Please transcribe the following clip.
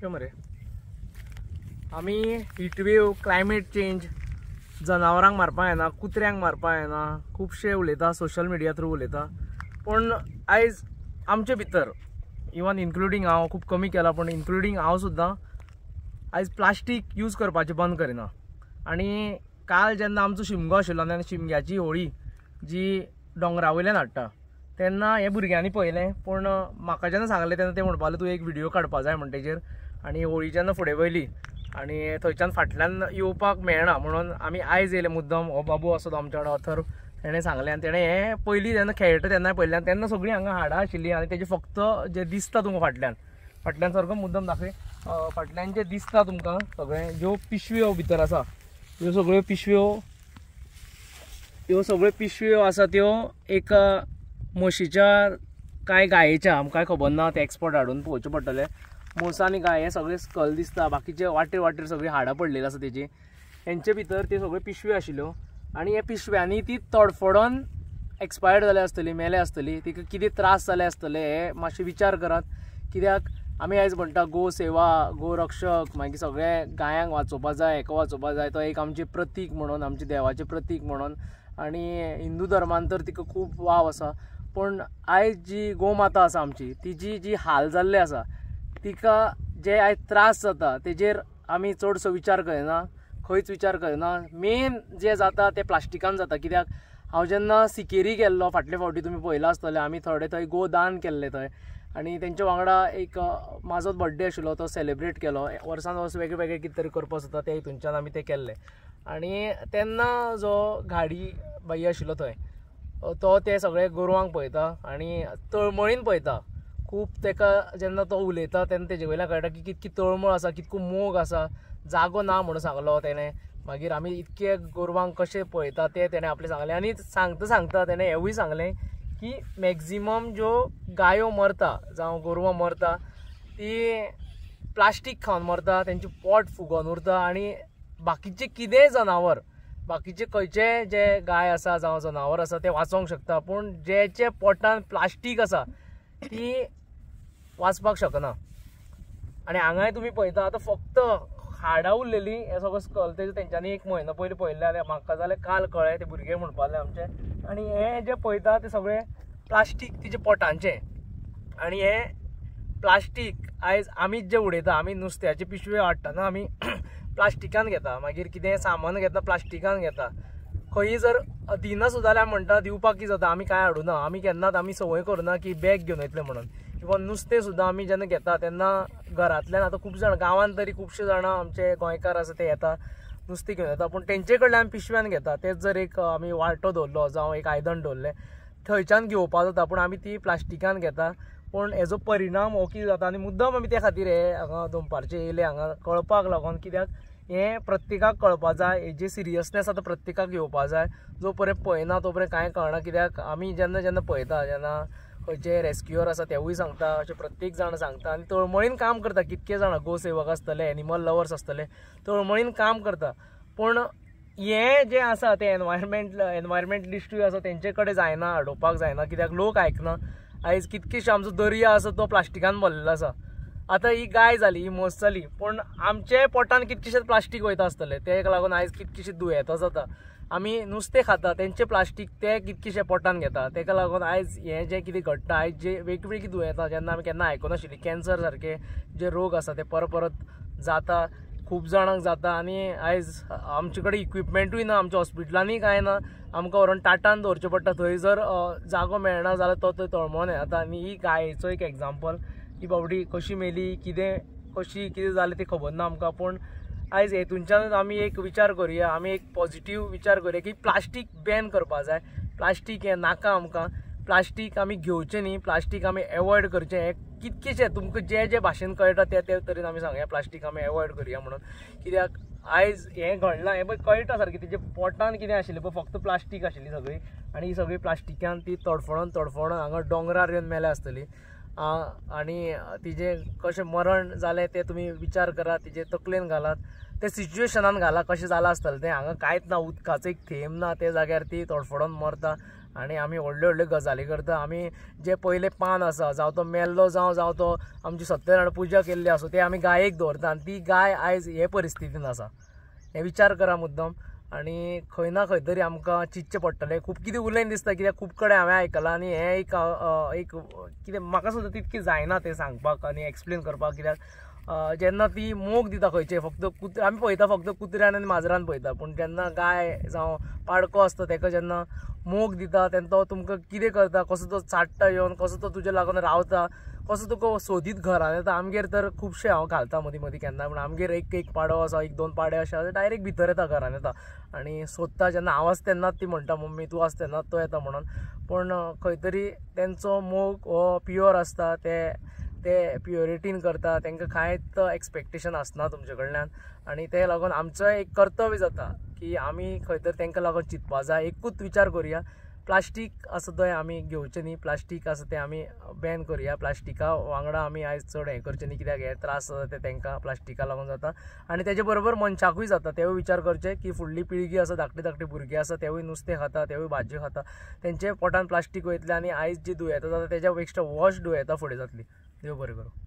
यो मरे आमी heatwave climate change जनावरांक मारपा येना कुत्र्यांक मारपा येना खूबशे उलयता सोशल मिडिया थ्रू उलयता पण आयज आमचे भितर इवन इन्क्लुडींग हांव खूब कमी केला पण इन्क्लुडींग हांव सुद्दां आयज प्लास्टीक यूज करपाचें बंद करिना। आनी काल जेन्ना आमचो शिमगो आशिल्लो तेन्ना शिमग्याची होळी जी डोंगरा वयल्यान हाडटा तेन्ना हे भुरग्यांनी पळयलें पण म्हाका जेन्ना सांगलें तेन्ना ते म्हणपा लागले तूं एक व्हिडिओ काडपा जाय म्हणटेचेर आनी होळी जेन्ना फुडें वयली आनी थंयच्यान फाटल्यान येवपाक मेळना म्हणून आमी आयज येयले मुद्दम हो बाबू असो तो आमच्या वांगडा अथर्व तेणें सांगलें आनी तेणें हें पयलीं जेन्ना खेळटा तेन्ना पयल्यान तेन्ना सगळीं हांगा हाडां आशिल्लीं आनी तेजें फक्त जें दिसता तुमकां फाटल्यान सारको मुद्दम दाखय फाटल्यान जें दिसता तुमकां सगळें ज्यो पिशव्यो भितर आसा ह्यो सगळ्यो पिशव्यो आसा त्यो एक म्हशीच्या काय गायेच्या आमकां खबर ना ते एक्सपर्ट हाडून पळोवचें पडटलें। म्हस आनी गाय हे सगळे स्कल दिसता बाकीचे वाटेर वाटेर सगळीं हाडां पडलेलीं आसा तेजी हेंचे भितर त्यो सगळ्यो पिशव्यो आशिल्ल्यो आनी ह्या पिशव्यांनी ती तडफडोन एक्सपायर्ड जाले आसतली मेले आसतली तिका कितें त्रास जाले आसतले हे मातशे विचार करात। कित्याक आमी आयज म्हणटा गो सेवा गो रक्षक मागीर सगळे गायांक वाचोवपा जाय हेका वाचोवपा जाय तो एक आमची प्रतीक म्हणून आमचे देवाचें प्रतीक म्हणून आनी हिंदू धर्मान तर तिका खूब वाव आसा पण आयज जी गोमाता आसा आमची तिजी जी हाल जाल्ले आसा तिका जे आयज त्रास जाता तेजेर आमी चडसो विचार करिना खंयच विचार करिना। मेन जे जाता ते प्लास्टिकान जाता कित्याक हांव जेन्ना सिकेरी गेल्लो फाटले फावटी तुमी पळयलां आसतलें आमी थोडे थंय गोदान केल्लें थंय आनी तेंच्या वांगडा एक म्हाजो बर्थडे आशिल्लो तो सेलेब्रेट केलो वर्सान वर्स वेगळे वेगळे कितें तरी करपाक जाता ते हितूनच्यान आमी तें केल्लें आनी तेन्ना जो घाडी बाई आशिल्लो थंय तो ते सगळे गोरवांक पळयता आनी तळमळीन पळयता खूब तेका जेन्ना तो उलयता तेन्ना तेजे वयल्यान कळटा की कितकी तळमळ आसा कितको मोग आसा जागो ना म्हणून सांगलो तेणें मागीर आमी इतके गोरवांक कशें पळयता ते तेणें आपलें सांगलें आनी सांगता तेणें हेंवूय सांगलें की मॅक्झिमम ज्यो गायो मरता जावं गोरवां मरता ती प्लास्टीक खावन मरता तेंची पोट फुगोवन उरता आनी बाकीचे कितेंय जनावर बाकीचे खंयचे जे गाय आसा जावं जनावर आसा ते वाचोंक शकता पूण जेचे पोटान प्लास्टीक आसा ती वाचपाक शकना। आनी हांगाय तुमी पळयता आतां फक्त हाडां उरलेलीं हे सगळो स्कल तेंच्यांनी एक म्हयनो पयलीं पळयल्लें जाल्यार म्हाका जाल्यार काल कळ्ळें ते भुरगे म्हणपाले आमचे आनी हे जे पळयता ते सगळे प्लास्टीक तिचे पोटांचे आनी हे प्लास्टीक आयज आमीच जे उडयता आमी नुस्त्याचे पिशव्यो हाडटना आमी प्लास्टिकान घेता मागीर कितें सामान घेता प्लास्टिकान घेता खंयी जर दिना सुद्दां जाल्यार म्हणटा दिवपाक कितें जाता आमी कांय हाडूना आमी केन्नाच आमी संवय करूना की बॅग घेवन येतलें म्हणून इवन नुस्तें सुद्दां आमी जेन्ना घेता तेन्ना घरांतल्यान आतां खूब जाण गांवांत तरी खुबशे जाणां आमचे गोंयकार आसा ते येता नुस्तें घेवन येता पूण तेंचे कडल्यान पिशव्यान घेता तेच जर एक आमी वांटो दवरलो जावं एक आयदन दवरलें थंयच्यान घेवपा जाता पूण आमी ती प्लास्टिकान घेता पूण हेजो परिणाम हो कितें जाता आनी मुद्दम आमी ते खातीर हे हांगा दनपारचे येयले हांगा कळपाक लागून कित्याक हें प्रत्येकाक कळपा जाय हेजी सिरियसनेस आतां प्रत्येकाक घेवपा जाय जो पर्यंत पळयना तो पर्यंत कांय कळना कित्याक आमी जेन्ना पळयता जेन्ना खंयचे रेस्क्युअर आसा तेवूय सांगता अशें प्रत्येक जाण सांगता आनी तळमळीन काम करता कितके जाणां गोसेवक आसतले एनिमल लवर्स आसतले तळमळीन काम करता पूण हे जे आसा ते एनवायरमेंटलिस्टूय आसा तेंचे कडेन जायना अडोवपाक जायना कित्याक लोक आयकना। आयज कितकेशे आमचो दर्या आसा तो प्लास्टिकान भरलेलो आसा आतां ही गाय जाली ही म्हस जाली पूण आमचे पोटान कितकेशेच प्लास्टीक वयता आसतले तेका लागून आयज कितकीशी दुयेंतां जाता आमी नुस्तें खाता तेंचे प्लास्टीक ते कितकेशे पोटान घेता तेका लागून आयज हें जें कितें घडटा आयज जे वेगवेगळी दुयेंतां जेन्ना आमी केन्ना आयकुनाशिल्लीं कॅन्सर सारके जे रोग आसा ते परत जाता खूब जाणांक जाता आनी आयज आमचे कडेन इक्विपमेंटूय ना आमच्या हॉस्पिटलांनी कांय ना आमकां व्हरोन टाटान दवरचें पडटा थंय जर जागो मेळना जाल्यार तो थंय तळमळोन येता आनी ही गायेचो एक एग्जाम्पल ही बावडी कशी मेली कितें जालें तें खबर ना आमकां पूण आयज हेतूनच्यानूच आमी एक विचार करुया आमी एक पॉझिटीव विचार करुया की प्लास्टीक बॅन करपाक जाय प्लास्टीक हें नाका आमकां प्लास्टीक आमी घेवचें न्ही प्लास्टीक आमी एवॉयड करचें हें कितकेशें तुमकां जे भाशेन कळटा ते तरेन आमी सांगया प्लास्टीक आमी एवॉयड करया म्हणून कित्याक आयज हें घडलां हें पळय कळटा सारकें तेजे पोटान कितें आशिल्लें पळय फक्त प्लास्टीक आशिल्ली सगळी आनी ही सगळी प्लास्टिकान ती तडफडोन हांगा डोंगरार येवन मेल्या आसतली आनी तिजें कशें मरण जालें तें तुमी विचार करात तिजे तकलेन घालात ते सिच्युएशनान घाला कशें जालां आसतलें तें हांगा कांयच ना उदकाचो एक थेंब ना ते जाग्यार ती तडफडोन मरता आनी आमी व्हडल्यो व्हडल्यो गजाली करता. आमी जे पयले पान आसा जावं तो मेल्लो जावं तो आमची सत्यनारायण पुजा केल्ली आसूं ते आमी गायेक दवरता आनी ती गाय आयज हे परिस्थितीन आसा. हे विचार करा मुद्दम. आनी खंय ना खंय तरी आमकां चिंतचें पडटलें. खूब कितें उलयन दिसता कित्याक खूब कडेन हांवें आयकलां आनी हें एक कितें म्हाका सुद्दां तितकें जायना तें सांगपाक आनी एक्सप्लेन करपाक. कित्याक जेन्ना ती मोग दिता खंयचे फक्त आमी पळयता फक्त कुत्र्यान आनी माजरान पळयता, पूण जेन्ना गाय जावं पाडको आसता ताका जेन्ना मोग दिता तेन्ना तो तुमकां कितें करता, कसो तो चाडटा येवन, कसो तो तुजे लागून रावता, कसो तुका सोदीत घरान येता. आमगेर तर खुबशे हांव घालता मदीं मदीं केन्ना, पूण आमगेर एक पाडो आसा, 1-2 पाडे अशे डायरेक्ट भितर येता घरान येता आनी सोदता. जेन्ना हांव आसता तेन्नाच ती म्हणटा मम्मी तूं आसता तेन्नाच तो येता म्हणून. पूण खंय तरी तेंचो मोग हो प्युअर आसता, ते प्युरिटीन करता, तांकां कांयच एक्सपेक्टेशन आसना तुमचे कडल्यान. आनी ते लागून आमचो एक कर्तव्य जाता की आमी खंय तर तांकां लागून चिंतपा जाय. एकूच विचार करुया, प्लास्टीक आसा तें आमी घेवचें न्ही, प्लास्टीक आसा तें आमी बॅन करुया. प्लास्टिका वांगडा आमी आयज चड हें करचें न्ही, कित्याक हे त्रास आसा ते तांकां प्लास्टिका लागून जाता आनी तेजे बरोबर मनशाकूय जाता. तेवूय विचार करचे की फुडली पिळगी आसा, धाकटे भुरगे आसा, तेवूय नुस्तें खाता, तेवूय भाजी खाता, तेंचे पोटान प्लास्टीक वयतलें आनी आयज जी दुयेंतां जाता तेज्या पेक्षा वॉश दुयेंतां फुडें जातलीं. देव बरें करूं.